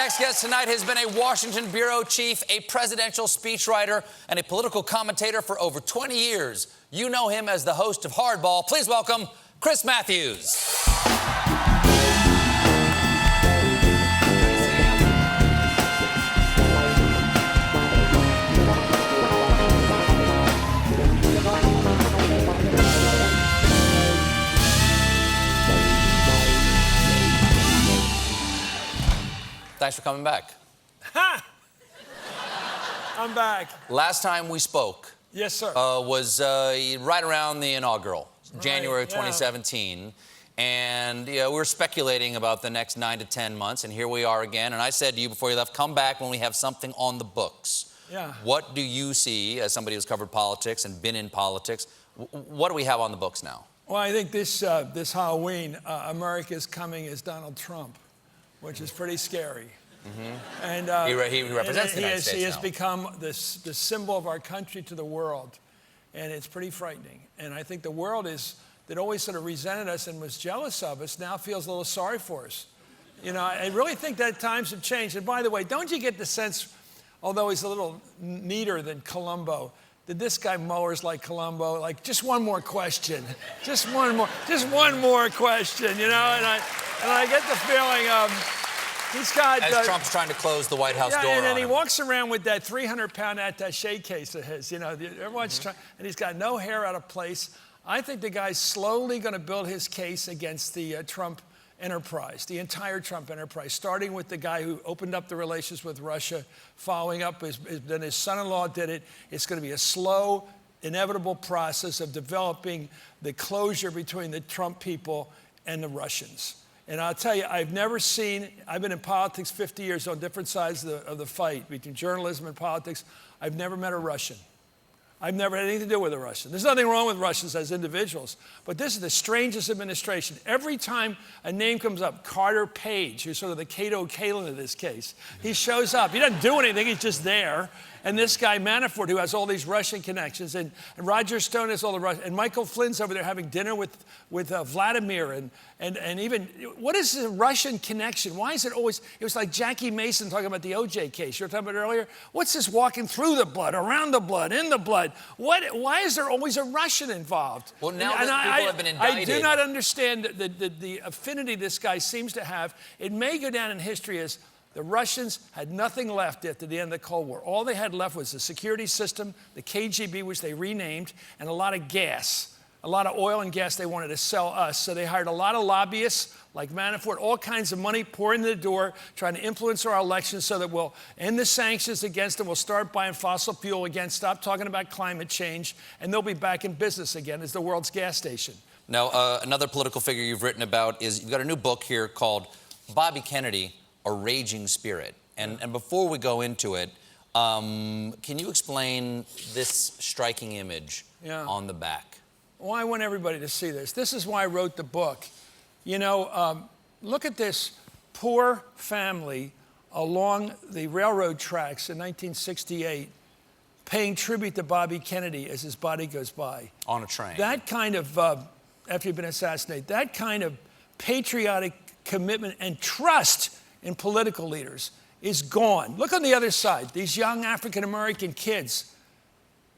next guest tonight has been a Washington bureau chief, a presidential speechwriter, and a political commentator for over 20 years. You know him as the host of Hardball. Please welcome Chris Matthews. Thanks for coming back. Ha! I'm back. Last time we spoke, yes, sir, was right around the inaugural, January of 2017. Yeah. And we were speculating about the next 9 to 10 months, and here we are again. And I said to you before you left, come back when we have something on the books. Yeah. What do you see, as somebody who's covered politics and been in politics, what do we have on the books now? Well, I think this Halloween, America's coming as Donald Trump, which is pretty scary. Mm-hmm. And he represents the United States He has now. become the symbol of our country to the world, and it's pretty frightening. And I think the world that always sort of resented us and was jealous of us now feels a little sorry for us. You know, I really think that times have changed. And by the way, don't you get the sense, although he's a little neater than Columbo, did this guy Mueller's like Columbo? Like, just one more question, just one more question, you know? And I get the feeling he's got... As Trump's trying to close the White House door and he him. walks around with that 300-pound attaché case of his, you know, everyone's trying, and he's got no hair out of place. I think the guy's slowly going to build his case against the Trump enterprise, the entire Trump enterprise, starting with the guy who opened up the relations with Russia, following up, then his son-in-law did it. It's going to be a slow, inevitable process of developing the closure between the Trump people and the Russians. And I'll tell you, I've been in politics 50 years on different sides of the fight between journalism and politics. I've never met a Russian. I've never had anything to do with a Russian. There's nothing wrong with Russians as individuals, but this is the strangest administration. Every time a name comes up, Carter Page, who's sort of the Cato Kalin of this case, he shows up. He doesn't do anything, he's just there. And this guy Manafort, who has all these Russian connections, and Roger Stone has all the Russian, and Michael Flynn's over there having dinner with Vladimir, and even, what is the Russian connection? Why is it always, it was like Jackie Mason talking about the OJ case you were talking about earlier. What's this walking through the blood, around the blood, in the blood? Why is there always a Russian involved? Well, now that people have been indicted. I do not understand the affinity this guy seems to have. It may go down in history as the Russians had nothing left after the end of the Cold War. All they had left was the security system, the KGB, which they renamed, and a lot of gas, a lot of oil and gas they wanted to sell us. So they hired a lot of lobbyists like Manafort, all kinds of money pouring in the door, trying to influence our elections so that we'll end the sanctions against them, we'll start buying fossil fuel again, stop talking about climate change, and they'll be back in business again as the world's gas station. Now, another political figure you've written about is, you've got a new book here called Bobby Kennedy, A Raging Spirit. And before we go into it, can you explain this striking image on the back? Well, I want everybody to see this. This is why I wrote the book. You know, look at this poor family along the railroad tracks in 1968 paying tribute to Bobby Kennedy as his body goes by. On a train. That kind of, after he'd been assassinated, that kind of patriotic commitment and trust in political leaders is gone. Look on the other side, these young African-American kids.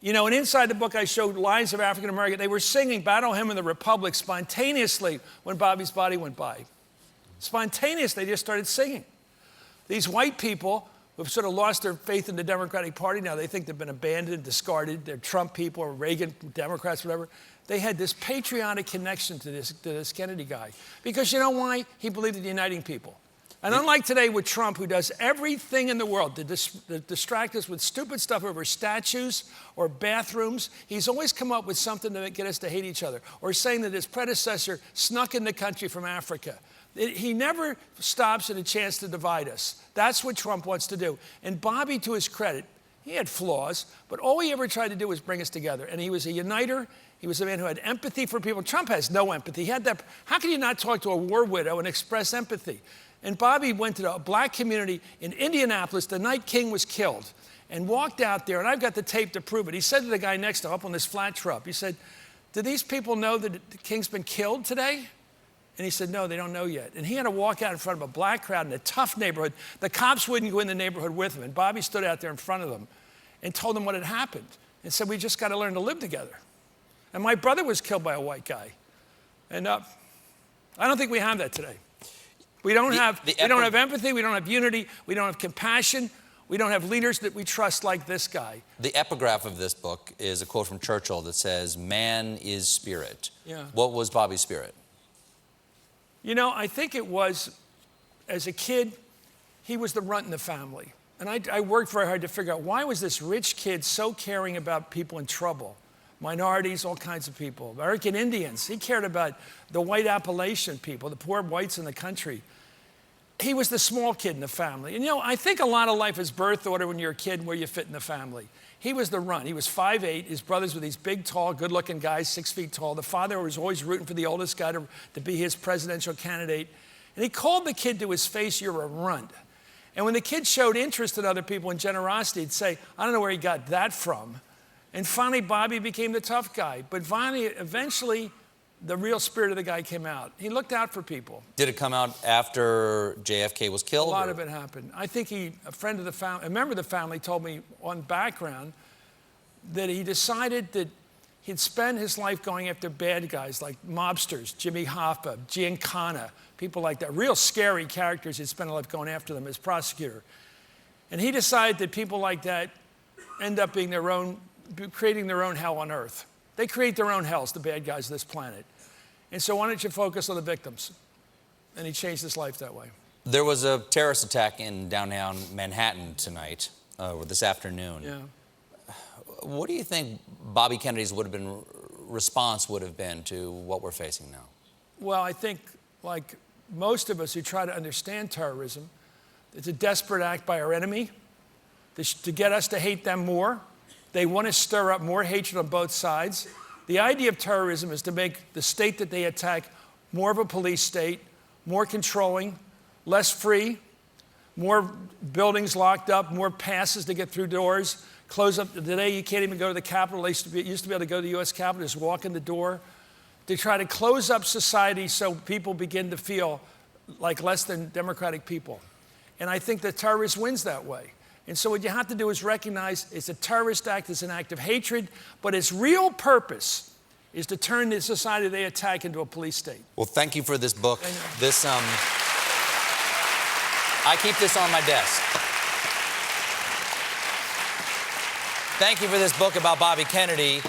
You know, and inside the book I showed lines of African-American, they were singing Battle Hymn of the Republic spontaneously when Bobby's body went by. Spontaneously, they just started singing. These white people who've sort of lost their faith in the Democratic Party now, they think they've been abandoned, discarded, they're Trump people or Reagan Democrats, whatever. They had this patriotic connection to this Kennedy guy. Because you know why? He believed in uniting people. And unlike today with Trump, who does everything in the world to distract us with stupid stuff over statues or bathrooms, he's always come up with something to get us to hate each other, or saying that his predecessor snuck in the country from Africa. He never stops at a chance to divide us. That's what Trump wants to do. And Bobby, to his credit, he had flaws, but all he ever tried to do was bring us together. And he was a uniter. He was a man who had empathy for people. Trump has no empathy. He had that. How can you not talk to a war widow and express empathy? And Bobby went to a black community in Indianapolis the night King was killed and walked out there, and I've got the tape to prove it. He said to the guy next to him up on this flat truck, he said, do these people know that King's been killed today? And he said, no, they don't know yet. And he had to walk out in front of a black crowd in a tough neighborhood. The cops wouldn't go in the neighborhood with him. And Bobby stood out there in front of them and told them what had happened and said, we just got to learn to live together. And my brother was killed by a white guy. And I don't think we have that today. We don't have empathy, we don't have unity, we don't have compassion, we don't have leaders that we trust like this guy. The epigraph of this book is a quote from Churchill that says, man is spirit. Yeah. What was Bobby's spirit? You know, I think it was, as a kid, he was the runt in the family. And I worked very hard to figure out why was this rich kid so caring about people in trouble? Minorities, all kinds of people. American Indians, he cared about the white Appalachian people, the poor whites in the country. He was the small kid in the family. And you know, I think a lot of life is birth order when you're a kid and where you fit in the family. He was the runt. He was 5'8". His brothers were these big, tall, good-looking guys, 6 feet tall. The father was always rooting for the oldest guy to be his presidential candidate. And he called the kid to his face, you're a runt. And when the kid showed interest in other people and generosity, he'd say, I don't know where he got that from. And finally, Bobby became the tough guy. But finally, eventually, the real spirit of the guy came out. He looked out for people. Did it come out after JFK was killed? A lot of it happened. I think a member of the family told me on background that he decided that he'd spend his life going after bad guys like mobsters, Jimmy Hoffa, Giancana, people like that, real scary characters. He'd spend a life going after them as prosecutor. And he decided that people like that end up being creating their own hell on earth. They create their own hells, the bad guys of this planet. And so why don't you focus on the victims? And he changed his life that way. There was a terrorist attack in downtown Manhattan tonight, or this afternoon. Yeah. What do you think Bobby Kennedy's response would have been to what we're facing now? Well, I think, like most of us who try to understand terrorism, it's a desperate act by our enemy to get us to hate them more. They want to stir up more hatred on both sides. The idea of terrorism is to make the state that they attack more of a police state, more controlling, less free, more buildings locked up, more passes to get through doors, close up. Today, you can't even go to the Capitol. They used to be able to go to the U.S. Capitol, just walk in the door. To try to close up society so people begin to feel like less than democratic people. And I think the terrorist wins that way. And so what you have to do is recognize it's a terrorist act, it's an act of hatred, but its real purpose is to turn the society they attack into a police state. Well, thank you for this book. I keep this on my desk. Thank you for this book about Bobby Kennedy.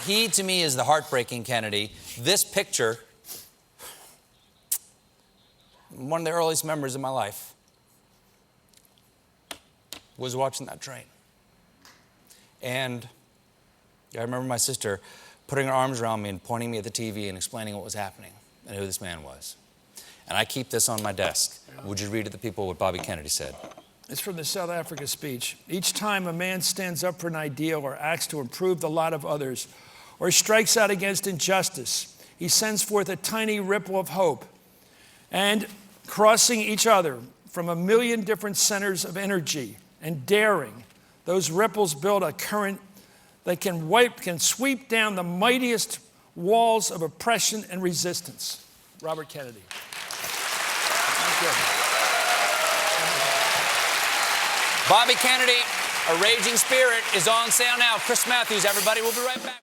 He, to me, is the heartbreaking Kennedy. This picture, one of the earliest memories of my life, was watching that train. And I remember my sister putting her arms around me and pointing me at the TV and explaining what was happening and who this man was. And I keep this on my desk. Would you read to the people what Bobby Kennedy said? It's from the South Africa speech. Each time a man stands up for an ideal or acts to improve the lot of others or strikes out against injustice, he sends forth a tiny ripple of hope. And crossing each other from a million different centers of energy and daring, those ripples build a current that can sweep down the mightiest walls of oppression and resistance. Robert Kennedy. Thank you. Bobby Kennedy, A Raging Spirit, is on sale now. Chris Matthews, everybody. We'll be right back.